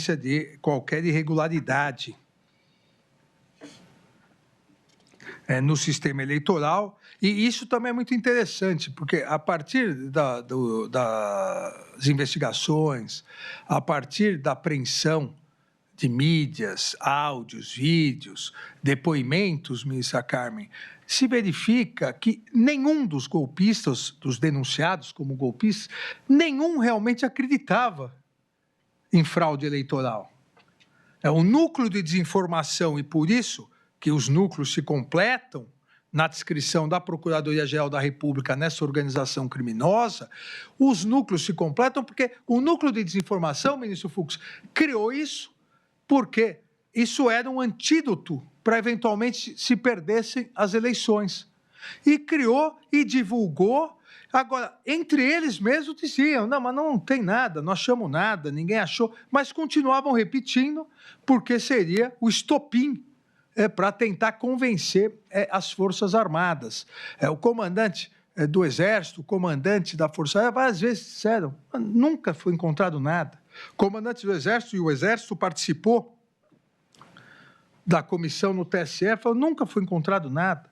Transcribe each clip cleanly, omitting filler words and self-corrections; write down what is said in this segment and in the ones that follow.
existência de qualquer irregularidade no sistema eleitoral. E isso também é muito interessante, porque a partir das investigações, a partir da apreensão de mídias, áudios, vídeos, depoimentos, ministra Carmen, se verifica que nenhum dos golpistas, dos denunciados como golpistas, nenhum realmente acreditava em fraude eleitoral. É um núcleo de desinformação, e por isso que os núcleos se completam na descrição da Procuradoria-Geral da República nessa organização criminosa. Os núcleos se completam porque o núcleo de desinformação, ministro Fux, criou isso porque isso era um antídoto para eventualmente se perdessem as eleições. E criou e divulgou. Agora, entre eles mesmos diziam, não, mas não tem nada, não achamos nada, ninguém achou, mas continuavam repetindo porque seria o estopim para tentar convencer as Forças Armadas. O comandante do Exército, o comandante da Força Aérea, várias vezes disseram, nunca foi encontrado nada. O comandante do Exército, e o Exército participou da comissão no TSE, falou, nunca foi encontrado nada.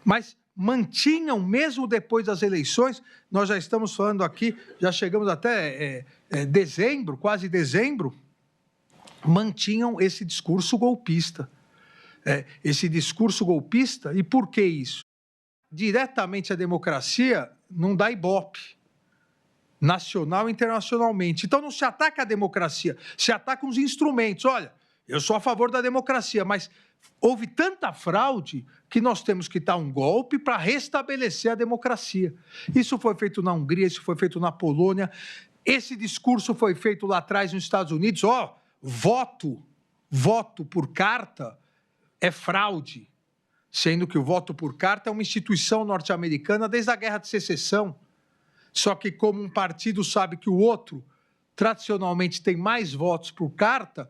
Mas mantinham, mesmo depois das eleições, nós já estamos falando aqui, já chegamos até dezembro, quase dezembro, mantinham esse discurso golpista. Esse discurso golpista, e por que isso? Diretamente a democracia não dá ibope, nacional e internacionalmente. Então não se ataca a democracia, se ataca os instrumentos. Olha, eu sou a favor da democracia, mas houve tanta fraude que nós temos que dar um golpe para restabelecer a democracia. Isso foi feito na Hungria, isso foi feito na Polônia, esse discurso foi feito lá atrás nos Estados Unidos. Voto por carta é fraude, sendo que o voto por carta é uma instituição norte-americana desde a Guerra de Secessão. Só que como um partido sabe que o outro, tradicionalmente, tem mais votos por carta,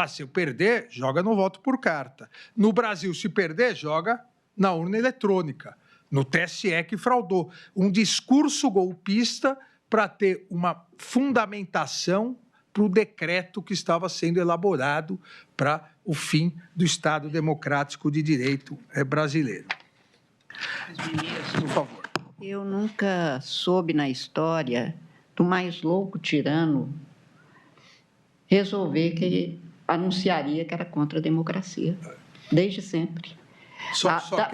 se eu perder, joga no voto por carta. No Brasil, se perder, joga na urna eletrônica, no TSE que fraudou. Um discurso golpista para ter uma fundamentação para o decreto que estava sendo elaborado para o fim do Estado Democrático de Direito brasileiro. Por favor. Eu nunca soube na história do mais louco tirano resolver que anunciaria que era contra a democracia, desde sempre.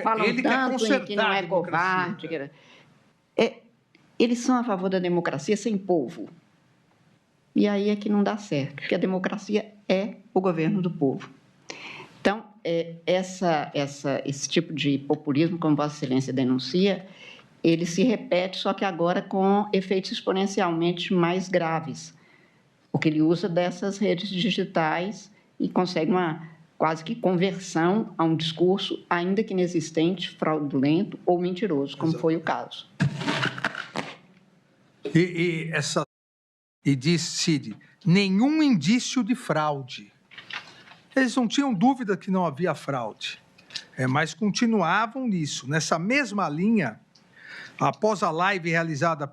Falam ele tanto quer em que não é covarde. Eles são a favor da democracia sem povo. E aí é que não dá certo, porque a democracia é o governo do povo. Então, esse tipo de populismo, como Vossa Excelência denuncia, ele se repete, só que agora com efeitos exponencialmente mais graves, porque ele usa dessas redes digitais e consegue uma quase que conversão a um discurso, ainda que inexistente, fraudulento ou mentiroso, como foi o caso. E diz Cid, nenhum indício de fraude. Eles não tinham dúvida que não havia fraude, mas continuavam nisso. Nessa mesma linha, após a live realizada,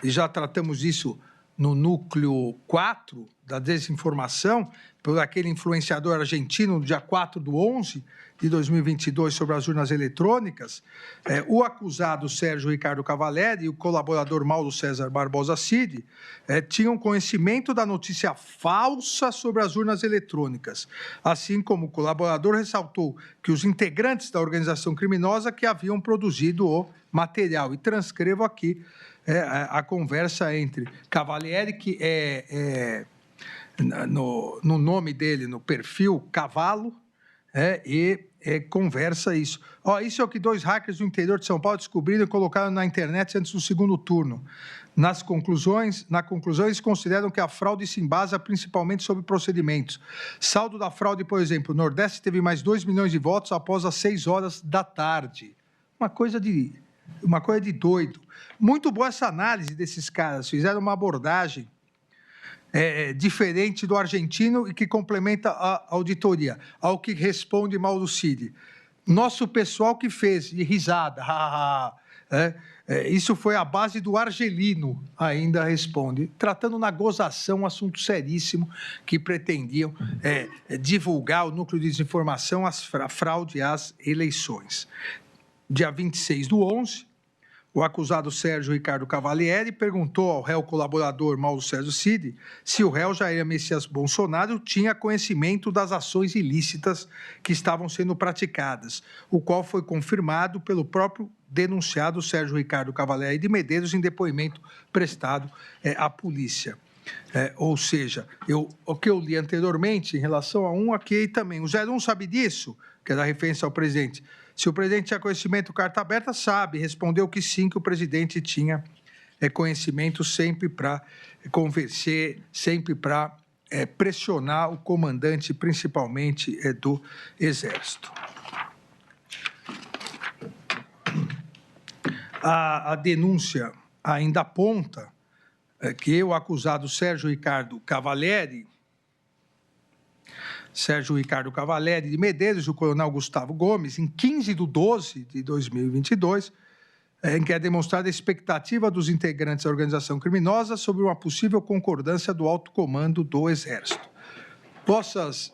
e já tratamos isso no núcleo 4 da desinformação, por aquele influenciador argentino, no dia 4/11 de 2022, sobre as urnas eletrônicas, o acusado Sérgio Ricardo Cavalieri e o colaborador Mauro César Barbosa Cid tinham conhecimento da notícia falsa sobre as urnas eletrônicas, assim como o colaborador ressaltou que os integrantes da organização criminosa que haviam produzido o material. E transcrevo aqui a conversa entre Cavalieri, que no nome dele, no perfil Cavalo, conversa isso. Isso é o que 2 hackers do interior de São Paulo descobriram e colocaram na internet antes do segundo turno. Na conclusão, eles consideram que a fraude se embasa principalmente sobre procedimentos. Saldo da fraude, por exemplo, o Nordeste teve mais 2 milhões de votos após as 6 horas da tarde. Uma coisa de doido. Muito boa essa análise desses caras, fizeram uma abordagem diferente do argentino e que complementa a auditoria, ao que responde Mauro Cid. Nosso pessoal que fez, e risada, Isso foi a base do Argelino, ainda responde, tratando na gozação um assunto seríssimo que pretendiam divulgar o núcleo de desinformação, a fraude às eleições. Dia 26/11, o acusado Sérgio Ricardo Cavalieri perguntou ao réu colaborador Mauro Sérgio Cid se o réu Jair Messias Bolsonaro tinha conhecimento das ações ilícitas que estavam sendo praticadas, o qual foi confirmado pelo próprio denunciado Sérgio Ricardo Cavalieri de Medeiros em depoimento prestado à polícia. Ou seja, o que eu li anteriormente em relação a um aqui também. O 01 sabe disso, que é da referência ao presidente. Se o presidente tinha conhecimento, carta aberta, sabe. Respondeu que sim, que o presidente tinha conhecimento sempre para convencer, sempre para pressionar o comandante, principalmente do Exército. A denúncia ainda aponta que o acusado Sérgio Ricardo Cavalieri de Medeiros e o coronel Gustavo Gomes, em 15/12/2022, em que é demonstrada a expectativa dos integrantes da organização criminosa sobre uma possível concordância do alto comando do Exército. Vossas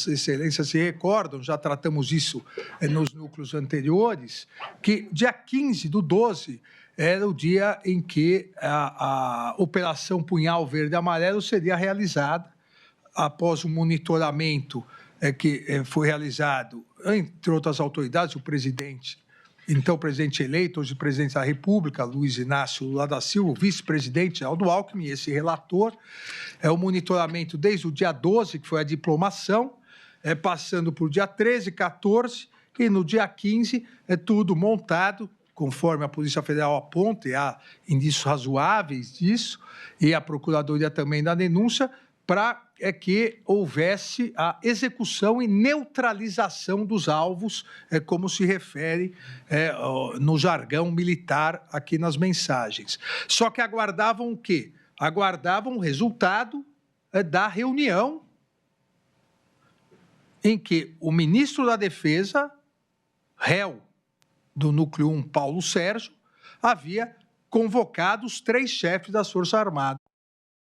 Excelências se recordam, já tratamos isso nos núcleos anteriores, que dia 15/12 era o dia em que a Operação Punhal Verde e Amarelo seria realizada, após um monitoramento que foi realizado, entre outras autoridades, o presidente, então presidente eleito, hoje presidente da República, Luiz Inácio Lula da Silva, o vice-presidente Aldo Alckmin, esse relator, o monitoramento desde o dia 12, que foi a diplomação, passando por dia 13, 14, e no dia 15 tudo montado, conforme a Polícia Federal aponta, e há indícios razoáveis disso, e a Procuradoria também da denúncia, para que houvesse a execução e neutralização dos alvos, como se refere no jargão militar aqui nas mensagens. Só que aguardavam o quê? Aguardavam o resultado da reunião em que o ministro da Defesa, réu do Núcleo 1, Paulo Sérgio, havia convocado os 3 chefes das Forças Armadas